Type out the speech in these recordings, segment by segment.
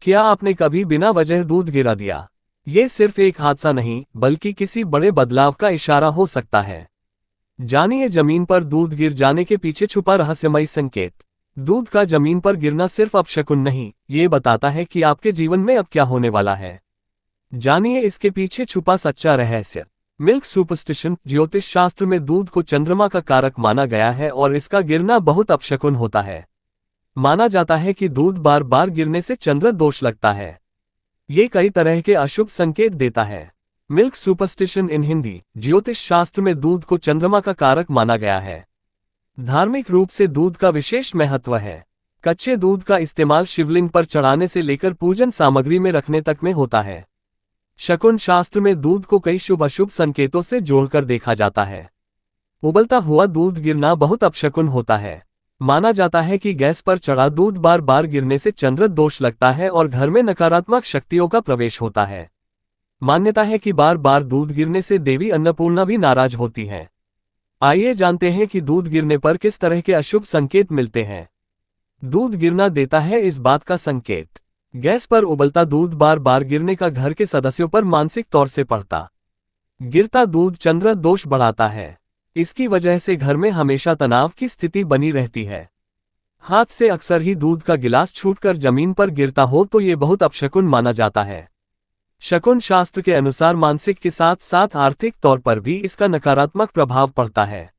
क्या आपने कभी बिना वजह दूध गिरा दिया? ये सिर्फ एक हादसा नहीं, बल्कि किसी बड़े बदलाव का इशारा हो सकता है। जानिए जमीन पर दूध गिर जाने के पीछे छुपा रहस्यमयी संकेत। दूध का जमीन पर गिरना सिर्फ अपशकुन नहीं, ये बताता है कि आपके जीवन में अब क्या होने वाला है। जानिए इसके पीछे छुपा सच्चा रहस्य। Milk superstition. ज्योतिष शास्त्र में दूध को चंद्रमा का कारक माना गया है और इसका गिरना बहुत अपशकुन होता है। माना जाता है कि दूध बार बार गिरने से चंद्र दोष लगता है। ये कई तरह के अशुभ संकेत देता है। मिल्क सुपरस्टिशन इन हिंदी। ज्योतिष शास्त्र में दूध को चंद्रमा का कारक माना गया है। धार्मिक रूप से दूध का विशेष महत्व है। कच्चे दूध का इस्तेमाल शिवलिंग पर चढ़ाने से लेकर पूजन सामग्री में रखने तक में होता है। शकुन शास्त्र में दूध को कई शुभ अशुभ संकेतों से जोड़कर देखा जाता है। उबलता हुआ दूध गिरना बहुत अपशकुन होता है। माना जाता है कि गैस पर चढ़ा दूध बार बार गिरने से चंद्र दोष लगता है और घर में नकारात्मक शक्तियों का प्रवेश होता है। मान्यता है कि बार बार दूध गिरने से देवी अन्नपूर्णा भी नाराज होती हैं। आइए जानते हैं कि दूध गिरने पर किस तरह के अशुभ संकेत मिलते हैं। दूध गिरना देता है इस बात का संकेत। गैस पर उबलता दूध बार बार गिरने का घर के सदस्यों पर मानसिक तौर से पड़ता। गिरता दूध चंद्र दोष बढ़ाता है। इसकी वजह से घर में हमेशा तनाव की स्थिति बनी रहती है। हाथ से अक्सर ही दूध का गिलास छूटकर जमीन पर गिरता हो तो ये बहुत अपशकुन माना जाता है। शकुन शास्त्र के अनुसार मानसिक के साथ साथ आर्थिक तौर पर भी इसका नकारात्मक प्रभाव पड़ता है।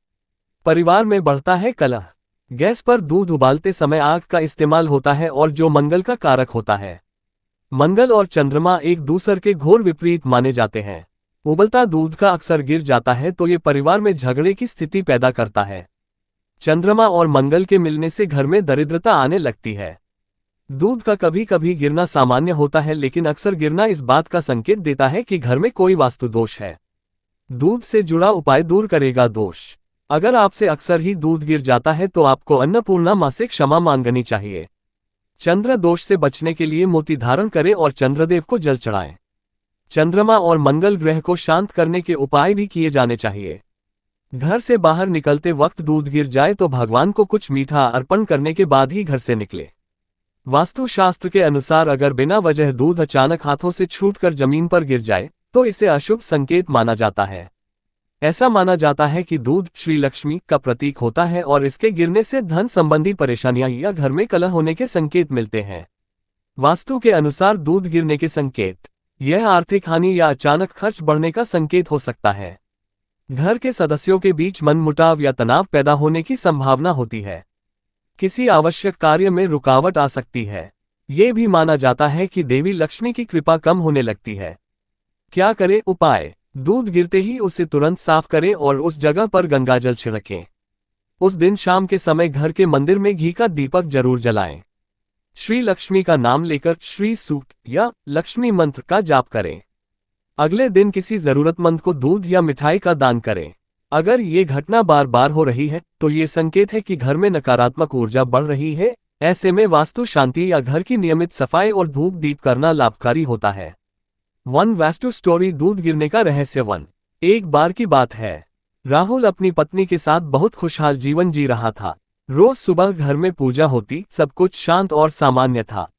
परिवार में बढ़ता है कलह। गैस पर दूध उबालते समय आग का इस्तेमाल होता है और जो मंगल का कारक होता है। मंगल और चंद्रमा एक दूसरे के घोर विपरीत माने जाते हैं। उबलता दूध का अक्सर गिर जाता है तो ये परिवार में झगड़े की स्थिति पैदा करता है। चंद्रमा और मंगल के मिलने से घर में दरिद्रता आने लगती है। दूध का कभी कभी गिरना सामान्य होता है, लेकिन अक्सर गिरना इस बात का संकेत देता है कि घर में कोई वास्तु दोष है। दूध से जुड़ा उपाय दूर करेगा दोष। अगर आपसे अक्सर ही दूध गिर जाता है तो आपको अन्नपूर्णा मां से क्षमा मांगनी चाहिए। चंद्र दोष से बचने के लिए मोती धारण करें और चंद्रदेव को जल चढ़ाएं। चंद्रमा और मंगल ग्रह को शांत करने के उपाय भी किए जाने चाहिए। घर से बाहर निकलते वक्त दूध गिर जाए तो भगवान को कुछ मीठा अर्पण करने के बाद ही घर से निकले। वास्तु शास्त्र के अनुसार अगर बिना वजह दूध अचानक हाथों से छूटकर जमीन पर गिर जाए तो इसे अशुभ संकेत माना जाता है। ऐसा माना जाता है कि दूध श्री लक्ष्मी का प्रतीक होता है और इसके गिरने से धन संबंधी परेशानियां या घर में कलह होने के संकेत मिलते हैं। वास्तु के अनुसार दूध गिरने के संकेत। यह आर्थिक हानि या अचानक खर्च बढ़ने का संकेत हो सकता है। घर के सदस्यों के बीच मनमुटाव या तनाव पैदा होने की संभावना होती है। किसी आवश्यक कार्य में रुकावट आ सकती है। ये भी माना जाता है कि देवी लक्ष्मी की कृपा कम होने लगती है। क्या करें उपाय? दूध गिरते ही उसे तुरंत साफ करें और उस जगह पर गंगाजल छिड़कें। उस दिन शाम के समय घर के मंदिर में घी का दीपक जरूर जलाएं। श्री लक्ष्मी का नाम लेकर श्री सूक्त या लक्ष्मी मंत्र का जाप करें। अगले दिन किसी जरूरतमंद को दूध या मिठाई का दान करें। अगर ये घटना बार बार हो रही है तो ये संकेत है कि घर में नकारात्मक ऊर्जा बढ़ रही है। ऐसे में वास्तु शांति या घर की नियमित सफाई और धूप दीप करना लाभकारी होता है। One vastu story. दूध गिरने का रहस्य। वन एक बार की बात है। राहुल अपनी पत्नी के साथ बहुत खुशहाल जीवन जी रहा था। रोज सुबह घर में पूजा होती, सब कुछ शांत और सामान्य था।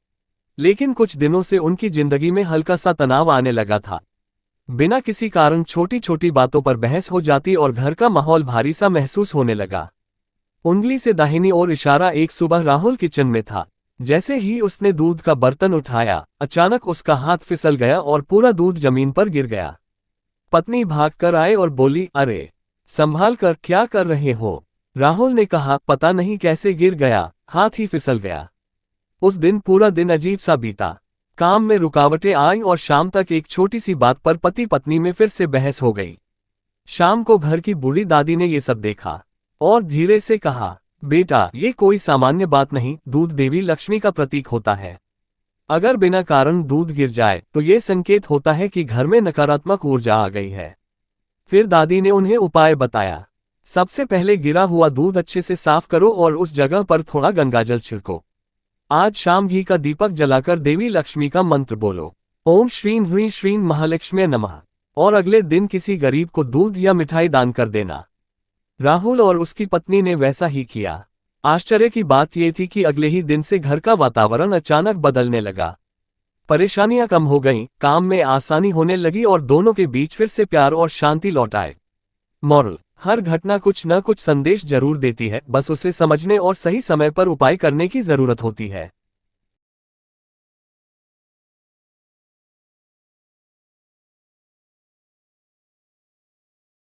लेकिन कुछ दिनों से उनकी जिंदगी में हल्का सा तनाव आने लगा था। बिना किसी कारण छोटी छोटी बातों पर बहस हो जाती और घर का माहौल भारी सा महसूस होने लगा। उंगली से दाहिनी ओर इशारा। एक सुबह राहुल किचन में था। जैसे ही उसने दूध का बर्तन उठाया, अचानक उसका हाथ फिसल गया और पूरा दूध जमीन पर गिर गया। पत्नी भागकर आए और बोली, अरे संभाल कर, क्या कर रहे हो? राहुल ने कहा, पता नहीं कैसे गिर गया, हाथ ही फिसल गया। उस दिन पूरा दिन अजीब सा बीता। काम में रुकावटें आईं और शाम तक एक छोटी सी बात पर पति पत्नी में फिर से बहस हो गई। शाम को घर की बूढ़ी दादी ने ये सब देखा और धीरे से कहा, बेटा ये कोई सामान्य बात नहीं, दूध देवी लक्ष्मी का प्रतीक होता है। अगर बिना कारण दूध गिर जाए तो ये संकेत होता है कि घर में नकारात्मक ऊर्जा आ गई है। फिर दादी ने उन्हें उपाय बताया। सबसे पहले गिरा हुआ दूध अच्छे से साफ करो और उस जगह पर थोड़ा गंगाजल छिड़को। आज शाम घी का दीपक जलाकर देवी लक्ष्मी का मंत्र बोलो, ओम श्रीं ह्रीं श्रीं महालक्ष्मी नमः, और अगले दिन किसी गरीब को दूध या मिठाई दान कर देना। राहुल और उसकी पत्नी ने वैसा ही किया। आश्चर्य की बात यह थी कि अगले ही दिन से घर का वातावरण अचानक बदलने लगा। परेशानियां कम हो गईं, काम में आसानी होने लगी और दोनों के बीच फिर से प्यार और शांति लौट आए। मॉरल: हर घटना कुछ न कुछ संदेश जरूर देती है, बस उसे समझने और सही समय पर उपाय करने की जरूरत होती है।